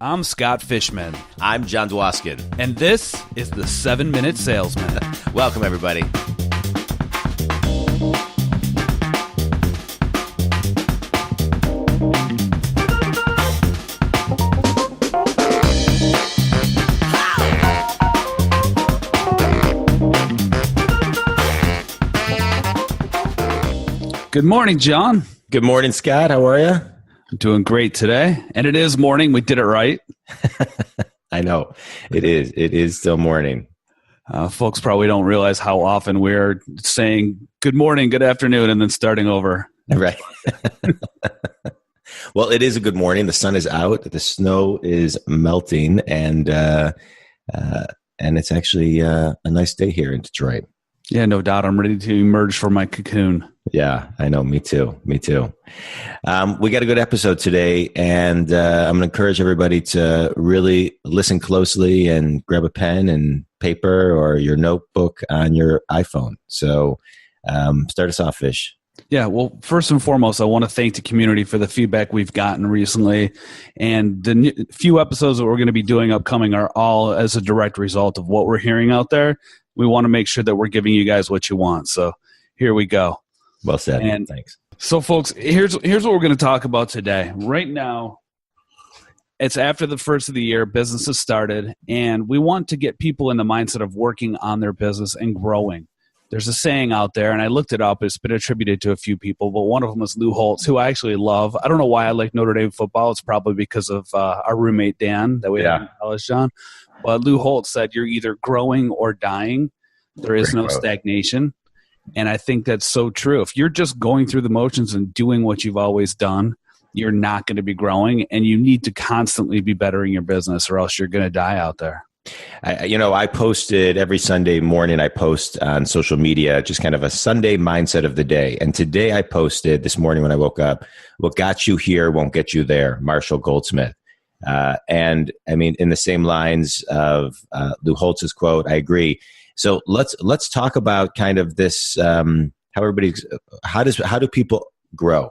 I'm Scott Fishman. I'm John Dwoskin. And this is the 7-Minute Salesman. Welcome, everybody. Good morning, John. Good morning, Scott. How are you? I'm doing great today. And it is morning. We did it right. I know. It is. It is still morning. Folks probably don't realize how often we're saying good morning, good afternoon, and then starting over. Right. Well, it is a good morning. The sun is out. The snow is melting. And it's actually a nice day here in Detroit. Yeah, no doubt. I'm ready to emerge from my cocoon. Yeah, I know. Me too. We got a good episode today, and I'm going to encourage everybody to really listen closely and grab a pen and paper or your notebook on your iPhone. So start us off, Fish. Yeah, well, first and foremost, I want to thank the community for the feedback we've gotten recently. And the few episodes that we're going to be doing upcoming are all as a direct result of what we're hearing out there. We want to make sure that we're giving you guys what you want. So here we go. Well said. And thanks. So, folks, here's what we're going to talk about today. Right now, it's after the first of the year, business has started, and we want to get people in the mindset of working on their business and growing. There's a saying out there, and I looked it up. It's been attributed to a few people, but one of them is Lou Holtz, who I actually love. I don't know why I like Notre Dame football. It's probably because of our roommate, Dan, that we had in college, John. But Lou Holtz said, you're either growing or dying. There is no stagnation. And I think that's so true. If you're just going through the motions and doing what you've always done, you're not going to be growing, and you need to constantly be bettering your business, or else you're going to die out there. I posted every Sunday morning. I post on social media just kind of a Sunday mindset of the day. And today I posted this morning when I woke up, what got you here won't get you there, Marshall Goldsmith. And I mean, in the same lines of Lou Holtz's quote, I agree. So let's talk about kind of this. How do people grow?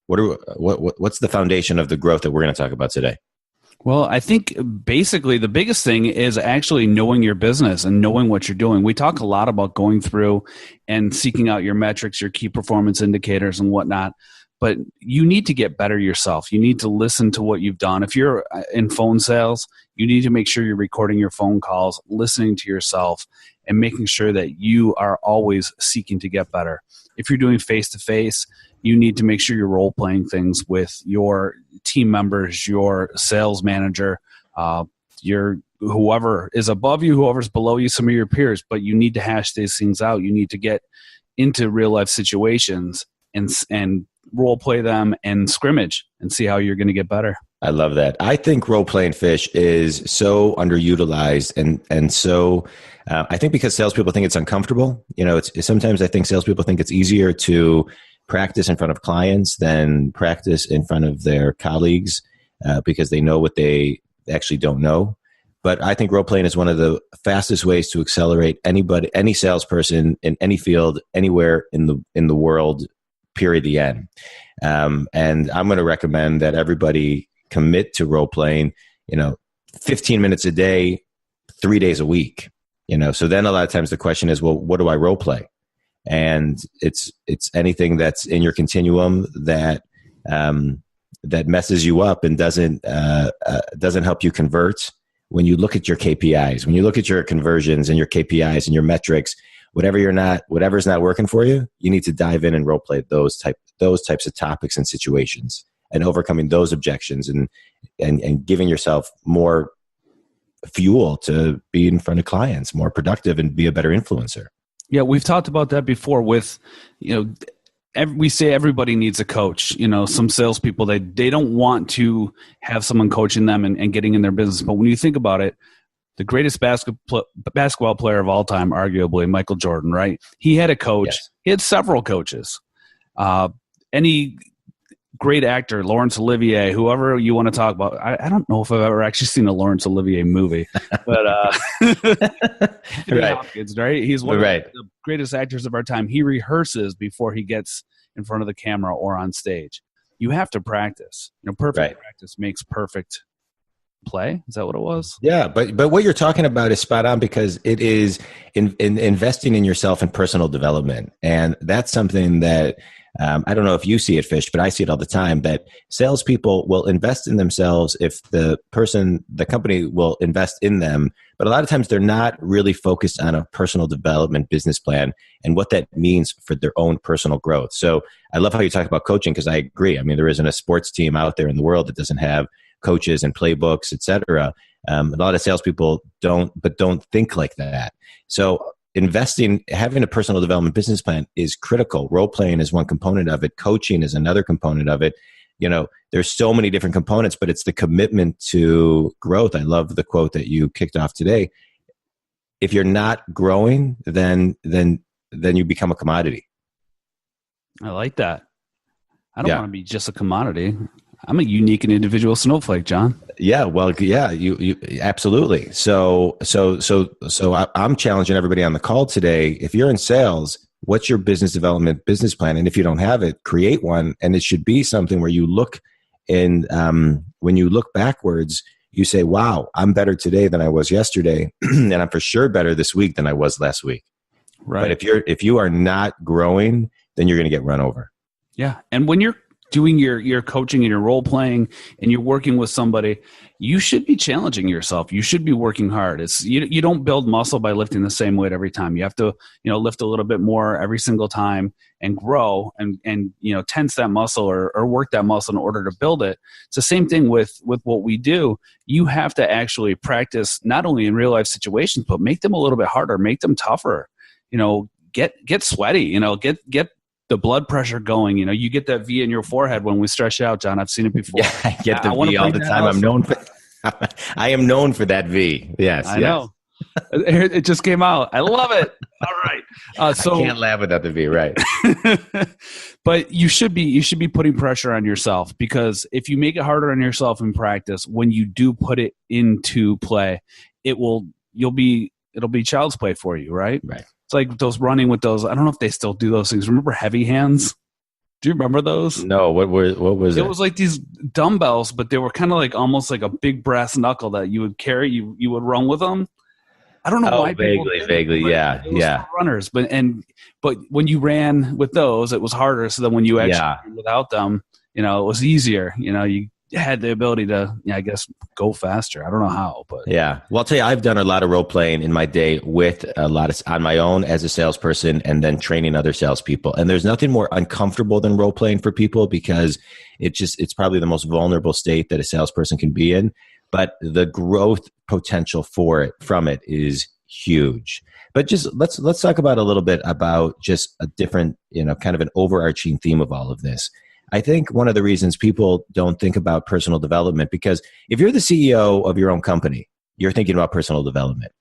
What's the foundation of the growth that we're going to talk about today? Well, I think basically the biggest thing is actually knowing your business and knowing what you're doing. We talk a lot about going through and seeking out your metrics, your key performance indicators and whatnot, but you need to get better yourself. You need to listen to what you've done. If you're in phone sales, you need to make sure you're recording your phone calls, listening to yourself, and making sure that you are always seeking to get better. If you're doing face-to-face, you need to make sure you're role-playing things with your team members, your sales manager, your whoever is above you, whoever's below you, some of your peers. But you need to hash these things out. You need to get into real-life situations and role-play them and scrimmage and see how you're going to get better. I love that. I think role-playing, Fish, is so underutilized and so I think because salespeople think it's uncomfortable. Sometimes I think salespeople think it's easier to practice in front of clients than practice in front of their colleagues because they know what they actually don't know. But I think role-playing is one of the fastest ways to accelerate any salesperson in any field, anywhere in the world, period, the end. And I'm going to recommend that everybody commit to role-playing, 15 minutes a day, 3 days a week. So then a lot of times the question is, well, what do I role-play? And it's anything that's in your continuum that messes you up and doesn't help you convert. When you look at your KPIs, when you look at your conversions and your KPIs and your metrics, whatever's not working for you, you need to dive in and role play those types of topics and situations and overcoming those objections and giving yourself more fuel to be in front of clients, more productive, and be a better influencer. Yeah, we've talked about that before with, we say everybody needs a coach. Some salespeople, they don't want to have someone coaching them and getting in their business. But when you think about it, the greatest basketball player of all time, arguably, Michael Jordan, right? He had a coach. Yes. He had several coaches. Any great actor, Laurence Olivier, whoever you want to talk about. I don't know if I've ever actually seen a Laurence Olivier movie, but right. Hopkins, right? He's one of the greatest actors of our time. He rehearses before he gets in front of the camera or on stage. You have to practice. Perfect practice makes perfect play. Is that what it was? Yeah, but what you're talking about is spot on, because it is in investing in yourself and personal development, and that's something that I don't know if you see it, Fish, but I see it all the time. That salespeople will invest in themselves if the company will invest in them, but a lot of times they're not really focused on a personal development business plan and what that means for their own personal growth. So I love how you talk about coaching, because I agree. I mean, there isn't a sports team out there in the world that doesn't have coaches and playbooks, et cetera. A lot of salespeople don't think like that. So having a personal development business plan is critical. Role playing is one component of it. Coaching is another component of it. There's so many different components, but it's the commitment to growth. I love the quote that you kicked off today. If you're not growing, then you become a commodity. I like that. I don't want to be just a commodity. I'm a unique and individual snowflake, John. Yeah, well, yeah, you absolutely. So I'm challenging everybody on the call today. If you're in sales, what's your business development business plan? And if you don't have it, create one. And it should be something where you look when you look backwards, you say, "Wow, I'm better today than I was yesterday, and I'm for sure better this week than I was last week." Right. But if you are not growing, then you're going to get run over. Yeah, and when you're doing your coaching and your role playing and you're working with somebody, you should be challenging yourself. You should be working hard. You don't build muscle by lifting the same weight every time. You have to, lift a little bit more every single time and grow and tense that muscle or work that muscle in order to build it. It's the same thing with what we do. You have to actually practice not only in real life situations, but make them a little bit harder, make them tougher. Get sweaty, get the blood pressure going. You get that V in your forehead when we stretch out, John. I've seen it before. Yeah, I get the V all the time. I am known for that V. Yes, I know. It just came out. I love it. All right. So I can't laugh without the V, right? But you should be putting pressure on yourself, because if you make it harder on yourself in practice, when you do put it into play, it'll be child's play for you, right? Right. It's like those running with those. I don't know if they still do those things. Remember heavy hands? Do you remember those? No. What was it? It was like these dumbbells, but they were kind of like almost like a big brass knuckle that you would carry. You would run with them. I don't know why. Vaguely, yeah. For runners, but when you ran with those, it was harder. So then when you actually ran without them, it was easier. You had the ability to, I guess, go faster. I don't know how, but yeah. Well, I'll tell you, I've done a lot of role playing in my day with a lot of on my own as a salesperson, and then training other salespeople. And there's nothing more uncomfortable than role playing for people, because it's probably the most vulnerable state that a salesperson can be in. But the growth potential from it is huge. But just let's talk about a little bit about just a different, kind of an overarching theme of all of this. I think one of the reasons people don't think about personal development, because if you're the CEO of your own company, you're thinking about personal development.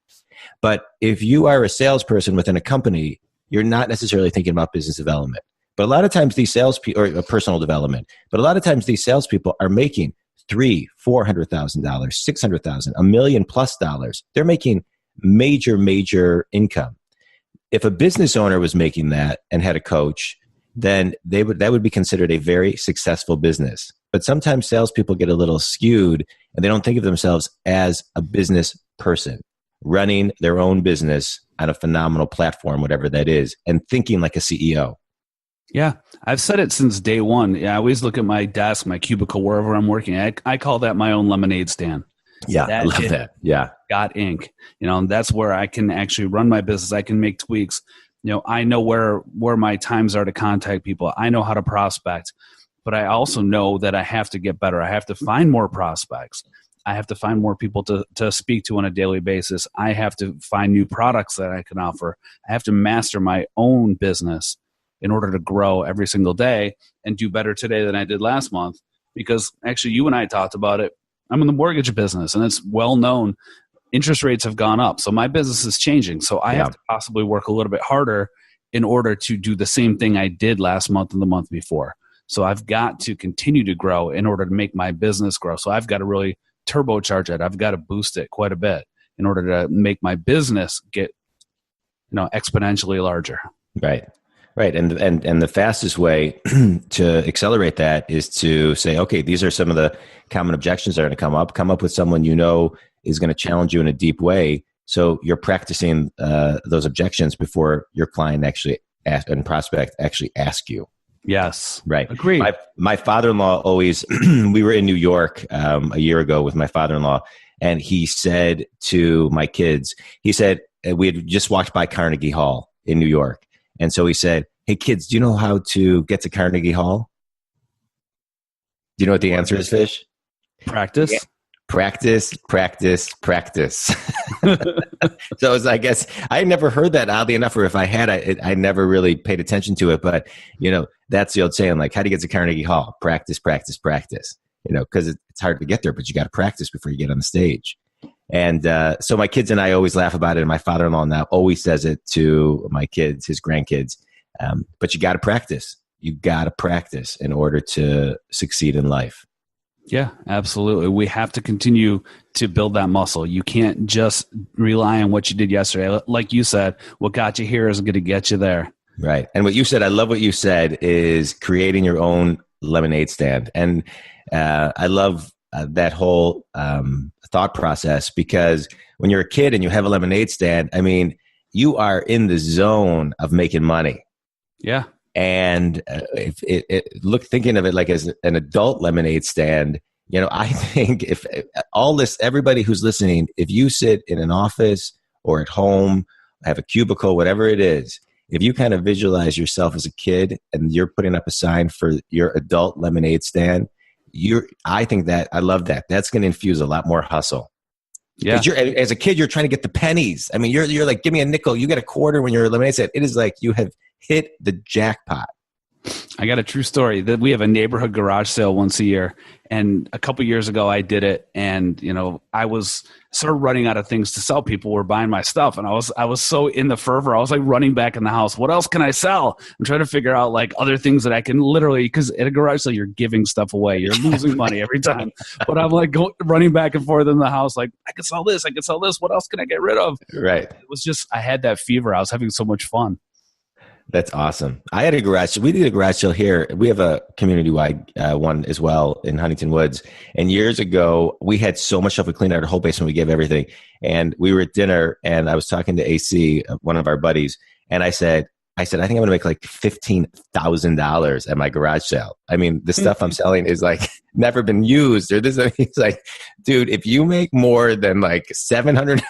But if you are a salesperson within a company, you're not necessarily thinking about business development. But a lot of times these salespeople, or personal development, but a lot of times these salespeople are making $300,000, $400,000, $600,000, $1 million+ dollars. They're making major income. If a business owner was making that and had a coach, then that would be considered a very successful business. But sometimes salespeople get a little skewed, and they don't think of themselves as a business person running their own business on a phenomenal platform, whatever that is, and thinking like a CEO. Yeah, I've said it since day one. I always look at my desk, my cubicle, wherever I'm working. I call that my own lemonade stand. Yeah, I love that. Yeah. Got ink. And that's where I can actually run my business. I can make tweaks. I know where my times are to contact people. I know how to prospect, but I also know that I have to get better. I have to find more prospects. I have to find more people to speak to on a daily basis. I have to find new products that I can offer. I have to master my own business in order to grow every single day and do better today than I did last month. Because actually, you and I talked about it. I'm in the mortgage business, and it's well known. Interest rates have gone up. So my business is changing. So I have to possibly work a little bit harder in order to do the same thing I did last month and the month before. So I've got to continue to grow in order to make my business grow. So I've got to really turbocharge it. I've got to boost it quite a bit in order to make my business get, exponentially larger. Right. Right. And the fastest way to accelerate that is to say, okay, these are some of the common objections that are going to come up with someone you know is going to challenge you in a deep way. So you're practicing those objections before your client actually and prospect actually ask you. Yes. Right. Agreed. My father-in-law always, we were in New York a year ago with my father-in-law, and he said to my kids, he said, we had just walked by Carnegie Hall in New York. And so he said, hey, kids, do you know how to get to Carnegie Hall? Do you know what the answer is, Fish? Practice. Yeah. Practice, practice, practice. So I guess I never heard that, oddly enough, or if I had, I never really paid attention to it. But, that's the old saying, like, how do you get to Carnegie Hall? Practice, practice, practice. Because it's hard to get there, but you got to practice before you get on the stage. And so my kids and I always laugh about it. And my father-in-law now always says it to my kids, his grandkids. But you got to practice. You got to practice in order to succeed in life. Yeah, absolutely. We have to continue to build that muscle. You can't just rely on what you did yesterday. Like you said, what got you here is going to get you there. Right. And what you said, I love what you said, is creating your own lemonade stand. And I love that whole thought process, because when you're a kid and you have a lemonade stand, I mean, you are in the zone of making money. Yeah. And thinking of it like as an adult lemonade stand, I think if everybody who's listening, if you sit in an office or at home, have a cubicle, whatever it is, if you kind of visualize yourself as a kid and you're putting up a sign for your adult lemonade stand, I think that I love that. That's going to infuse a lot more hustle. Yeah. As a kid, you're trying to get the pennies. I mean, you're like, give me a nickel. You get a quarter when you're a lemonade stand. It is like you have hit the jackpot. I got a true story that we have a neighborhood garage sale once a year. And a couple years ago I did it. And, I was sort of running out of things to sell. People were buying my stuff. And I was so in the fervor. I was like running back in the house. What else can I sell? I'm trying to figure out like other things that I can literally, because at a garage sale, you're giving stuff away. You're losing money every time. But I'm like running back and forth in the house. Like, I can sell this. I can sell this. What else can I get rid of? Right. It was just, I had that fever. I was having so much fun. That's awesome. I had a garage. We did a garage sale here. We have a community-wide one as well in Huntington Woods. And years ago, we had so much stuff. We cleaned out our whole basement. We gave everything. And we were at dinner, and I was talking to AC, one of our buddies, and I said, I think I'm going to make like $15,000 at my garage sale. I mean, the stuff I'm selling is like never been used or this. It's like, dude, if you make more than like $750,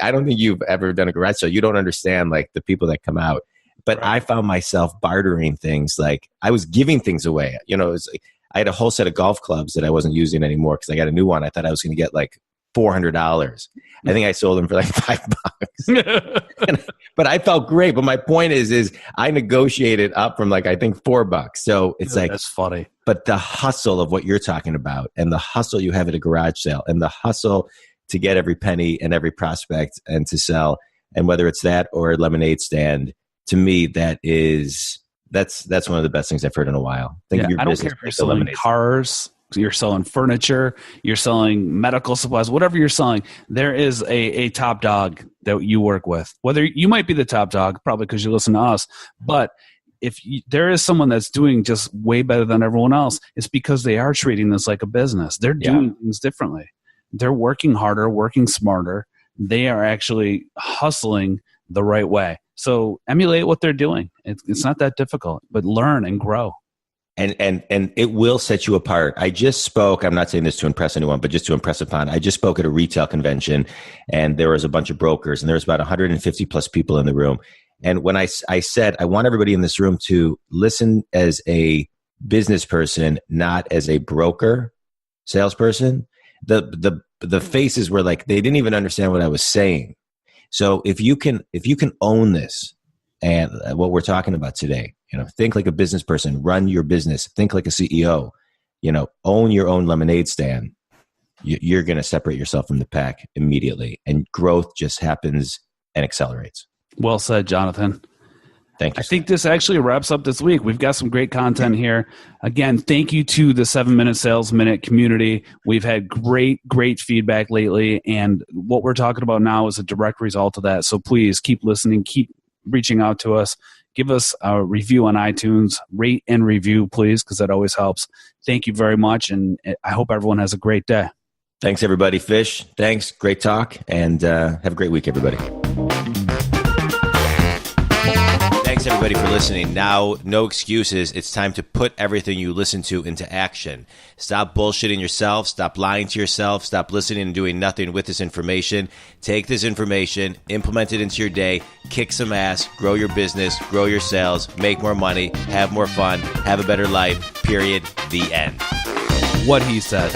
I don't think you've ever done a garage sale. You don't understand like the people that come out. But right. I found myself bartering things. Like I was giving things away. It was like, I had a whole set of golf clubs that I wasn't using anymore because I got a new one. I thought I was going to get like $400. I think I sold them for like $5. But I felt great. But my point is I negotiated up from like, I think $4. So it's like, that's funny. But the hustle of what you're talking about and the hustle you have at a garage sale and the hustle to get every penny and every prospect and to sell. And whether it's that or a lemonade stand, to me, that's one of the best things I've heard in a while. I don't care if you're selling cars, you're selling furniture, you're selling medical supplies, whatever you're selling, there is a top dog that you work with. Whether you might be the top dog, probably because you listen to us, but if there is someone that's doing just way better than everyone else, it's because they are treating this like a business. They're doing things differently. They're working harder, working smarter. They are actually hustling the right way. So emulate what they're doing. It's not that difficult, but learn and grow. And it will set you apart. I just spoke, I'm not saying this to impress anyone, but just to impress upon, I just spoke at a retail convention and there was a bunch of brokers and there was about 150 plus people in the room. And when I said, I want everybody in this room to listen as a business person, not as a broker, salesperson, the faces were like, they didn't even understand what I was saying. So if you can own this and what we're talking about today, think like a business person, run your business, think like a CEO, own your own lemonade stand. You're going to separate yourself from the pack immediately and growth just happens and accelerates. Well said, Jonathan. Thank you. I think this actually wraps up this week. We've got some great content here. Again, thank you to the 7-Minute Sales Minute community. We've had great feedback lately, and what we're talking about now is a direct result of that. So please keep listening, keep reaching out to us. Give us a review on iTunes. Rate and review, please, because that always helps. Thank you very much, and I hope everyone has a great day. Thanks, everybody. Fish, thanks. Great talk, and have a great week, everybody. Thanks, everybody, for listening. Now, no excuses. It's time to put everything you listen to into action. Stop bullshitting yourself. Stop lying to yourself. Stop listening and doing nothing with this information. Take this information, implement it into your day, kick some ass, grow your business, grow your sales, make more money, have more fun, have a better life, period, the end. What he said.